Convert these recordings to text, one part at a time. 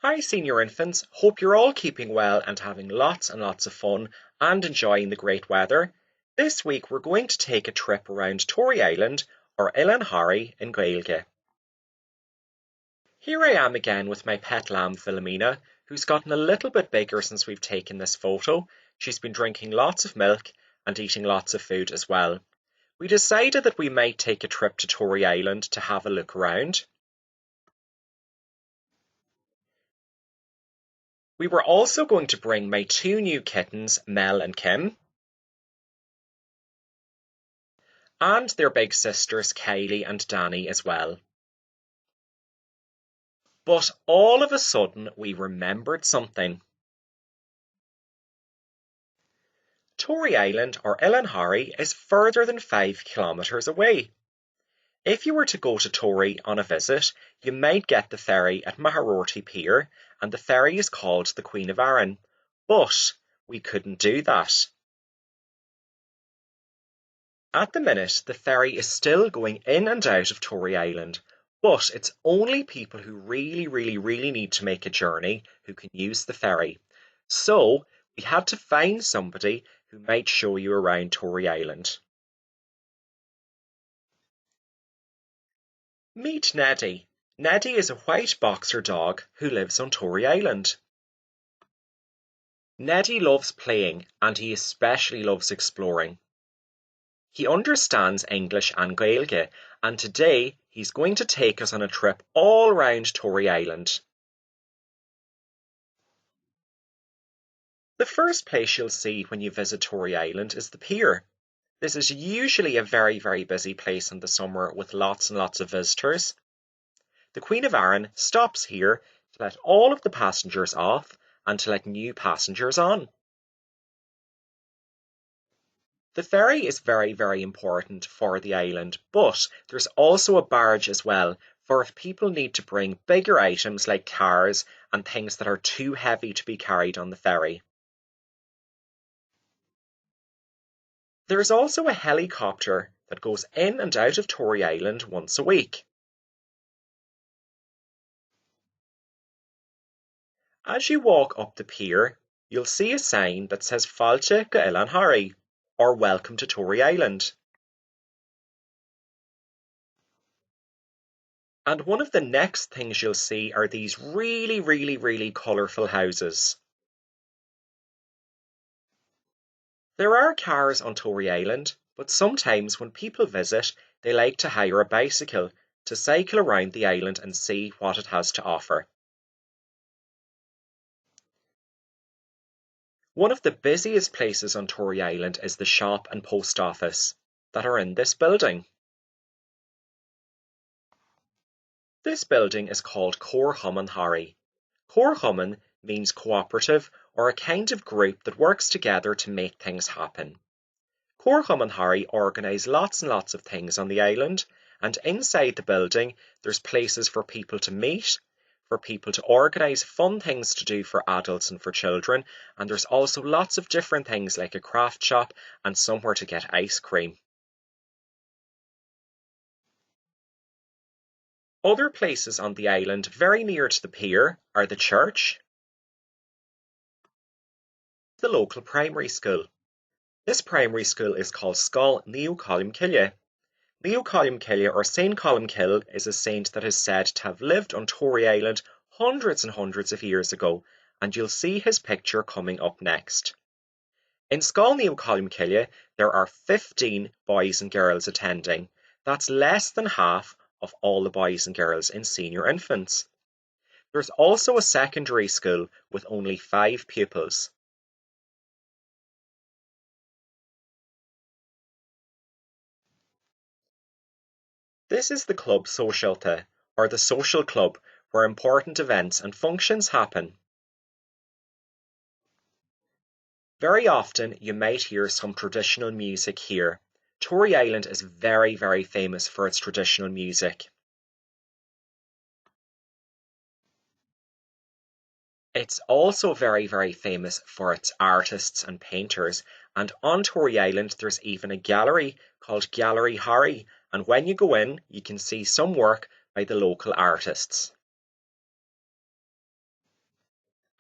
Hi senior infants, hope you're all keeping well and having lots and lots of fun and enjoying the great weather. This week we're going to take a trip around Tory Island or Harry in Gaeilge. Here I am again with my pet lamb Philomena, who's gotten a little bit bigger since we've taken this photo. She's been drinking lots of milk and eating lots of food as well. We decided that we might take a trip to Tory Island to have a look around. We were also going to bring my two new kittens, Mel and Kim, and their big sisters, Kylie and Danny, as well. But all of a sudden, we remembered something. Tory Island, or Harry, is further than 5 kilometres away. If you were to go to Tory on a visit, you might get the ferry at Maharorty Pier, and the ferry is called the Queen of Arran. But we couldn't do that. At the minute, the ferry is still going in and out of Tory Island, but it's only people who really need to make a journey who can use the ferry. So we had to find somebody who might show you around Tory Island. Meet Neddy. Neddy is a white boxer dog who lives on Tory Island. Neddy loves playing and he especially loves exploring. He understands English and Gaeilge, and today he's going to take us on a trip all round Tory Island. The first place you'll see when you visit Tory Island is the pier. This is usually a very busy place in the summer with lots and lots of visitors. The Queen of Arran stops here to let all of the passengers off and to let new passengers on. The ferry is very important for the island, but there's also a barge as well for if people need to bring bigger items like cars and things that are too heavy to be carried on the ferry. There is also a helicopter that goes in and out of Tory Island once a week. As you walk up the pier, you'll see a sign that says Fáilte go Harry, or Welcome to Tory Island. And one of the next things you'll see are these really colourful houses. There are cars on Tory Island, but sometimes when people visit, they like to hire a bicycle to cycle around the island and see what it has to offer. One of the busiest places on Tory Island is the shop and post office that are in this building. This building is called Cór Chumann Harry. Cór Chumann means cooperative or a kind of group that works together to make things happen. Cór Chumann Harry organise lots and lots of things on the island, and inside the building there's places for people to meet, for people to organise fun things to do for adults and for children, and there's also lots of different things like a craft shop and somewhere to get ice cream. Other places on the island very near to the pier are the church, the local primary school. This primary school is called Scoil Níu Colmcille. Níu Colmcille or St Colmcille is a saint that is said to have lived on Tory Island hundreds and hundreds of years ago, and you'll see his picture coming up next. In Scoil Níu Colmcille there are 15 boys and girls attending. That's less than half of all the boys and girls in senior infants. There's also a secondary school with only 5 pupils. This is the club Sóisialta, or the social club, where important events and functions happen. Very often you might hear some traditional music here. Tory Island is very famous for its traditional music. It's also very famous for its artists and painters, and on Tory Island there's even a gallery called Gallery Harry, and when you go in you can see some work by the local artists.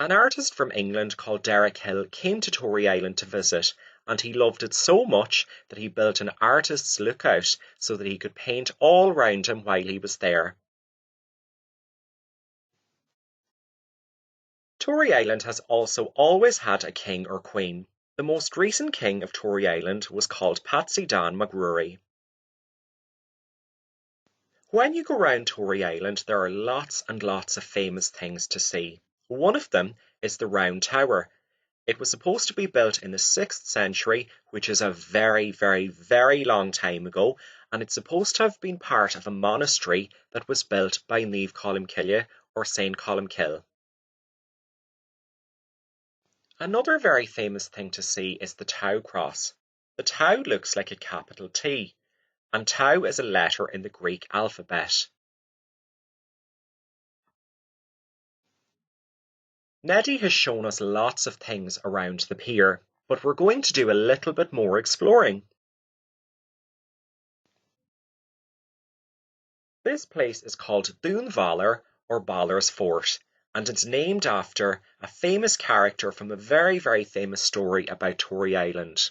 An artist from England called Derek Hill came to Tory Island to visit, and he loved it so much that he built an artist's lookout so that he could paint all round him while he was there. Tory Island has also always had a king or queen. The most recent king of Tory Island was called Patsy Dan McGrory. When you go round Tory Island, there are lots and lots of famous things to see. One of them is the Round Tower. It was supposed to be built in the 6th century, which is a very, very, very long time ago, and it's supposed to have been part of a monastery that was built by Niamh Columcille or St. Columcille. Another very famous thing to see is the Tau cross. The Tau looks like a capital T, and Tau is a letter in the Greek alphabet. Neddy has shown us lots of things around the pier, but we're going to do a little bit more exploring. This place is called Dún Valor or Balor's Fort, and it's named after a famous character from a very, very famous story about Tory Island.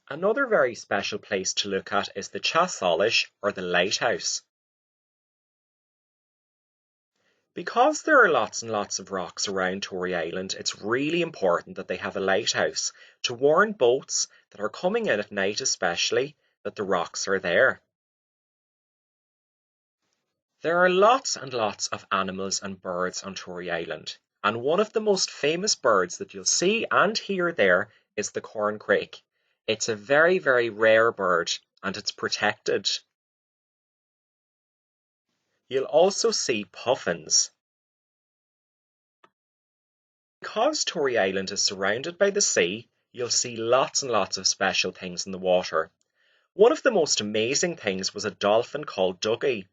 Another very special place to look at is the Chatholish or the lighthouse. Because there are lots and lots of rocks around Tory Island, it's really important that they have a lighthouse to warn boats that are coming in at night especially that the rocks are there. There are lots and lots of animals and birds on Tory Island, and one of the most famous birds that you'll see and hear there is the corncrake. It's a very, very rare bird and it's protected. You'll also see puffins. Because Tory Island is surrounded by the sea, you'll see lots and lots of special things in the water. One of the most amazing things was a dolphin called Dougie.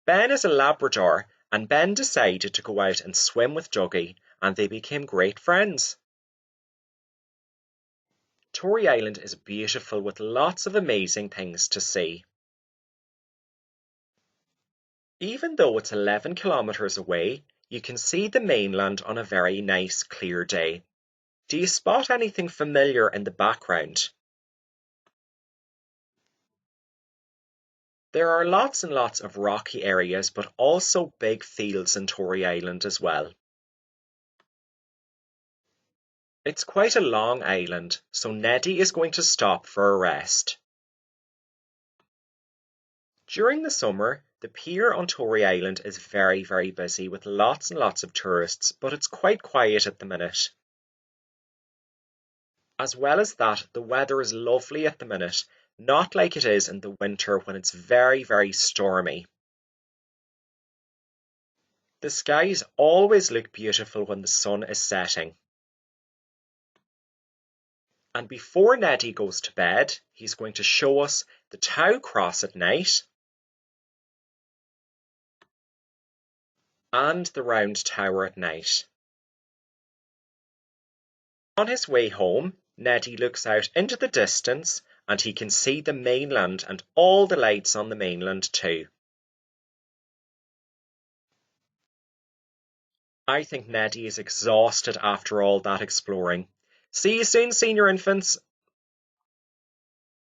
Ben is a Labrador, and Ben decided to go out and swim with Dougie, and they became great friends. Tory Island is beautiful with lots of amazing things to see. Even though it's 11 kilometres away, you can see the mainland on a very nice clear day. Do you spot anything familiar in the background? There are lots and lots of rocky areas, but also big fields in Tory Island as well. It's quite a long island, so Neddy is going to stop for a rest. During the summer, the pier on Tory Island is very, very busy with lots and lots of tourists, but it's quite quiet at the minute. As well as that, the weather is lovely at the minute, not like it is in the winter when it's very, very stormy. The skies always look beautiful when the sun is setting. And before Neddy goes to bed, he's going to show us the Tau cross at night and the round tower at night. On his way home, Neddy looks out into the distance and he can see the mainland and all the lights on the mainland too. I think Neddy is exhausted after all that exploring. See you soon, senior infants.